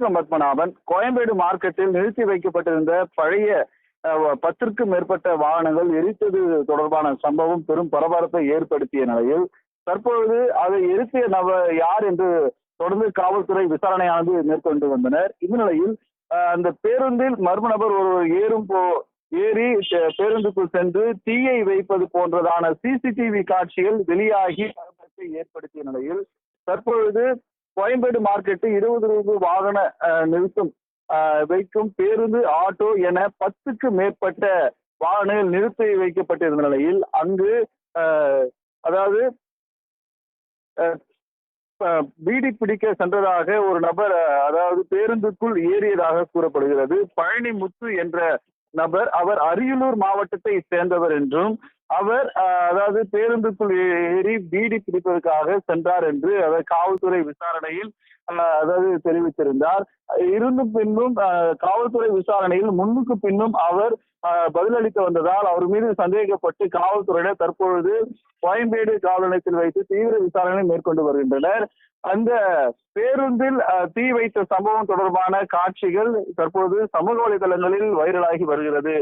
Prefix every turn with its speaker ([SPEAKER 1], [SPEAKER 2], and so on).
[SPEAKER 1] சண்முகம் பத்மநாபன் கோயம்பேடு மார்க்கெட்டில் நிறுத்தி வைக்கப்பட்டிருந்த பழைய 10க்கும் மேற்பட்ட வாகனங்கள் எரித்தது தொடர்பான சம்பவம் பெரும் பரபரப்பை ஏற்படுத்திய நிலையில் தற்பொழுது அதை எரித்திய நபர் யார் என்று தொடர்ந்து காவல்துறை விசாரணையானது மேற்கொண்டு வந்தனர். இந்நிலையில் அந்த பேருந்தில் மர்ம நபர் ஒருவர் ஏறி பேருந்துக்குள் சென்று தீயை வைப்பது போன்றதான சிசிடிவி காட்சிகள் வெளியாகி பரபரப்பை ஏற்படுத்திய நிலையில் தற்பொழுது கோயம்பேடு மார்க்கெட்டு 20 ரூபாய் வாகன நிறுத்தம் வைக்கும் பேருந்து, ஆட்டோ என 10க்கு மேற்பட்ட வாகனங்கள் நிறுத்தி வைக்கப்பட்டிருந்த நிலையில் அங்கு அதாவது பீடி பிடிக்க சென்றதாக ஒரு நபர் அதாவது பேருந்துக்குள் ஏறியதாக கூறப்படுகிறது. பழனி முத்து என்ற நபர், அவர் அரியலூர் மாவட்டத்தை சேர்ந்தவர் என்றும் அவர் அதாவது பேருந்துக்குள் ஏறி பீடி பிடிப்பதற்காக சென்றார் என்று அவர் காவல்துறை விசாரணையில் அதாவது தெரிவித்திருந்தார். இருந்தும் பின்னும் காவல்துறை விசாரணையில் முன்னுக்கு பின்னும் அவர் பதிலளித்து வந்ததால் அவர் மீது சந்தேகப்பட்டு காவல்துறையினர் தற்பொழுது கோயம்பேடு காவல் நிலையத்தில் வைத்து தீவிர விசாரணை மேற்கொண்டு வருகின்றனர். அந்த பேருந்தில் தீ வைத்த சம்பவம் தொடர்பான காட்சிகள் தற்போது சமூக வலைதளங்களில் வைரலாகி வருகிறது.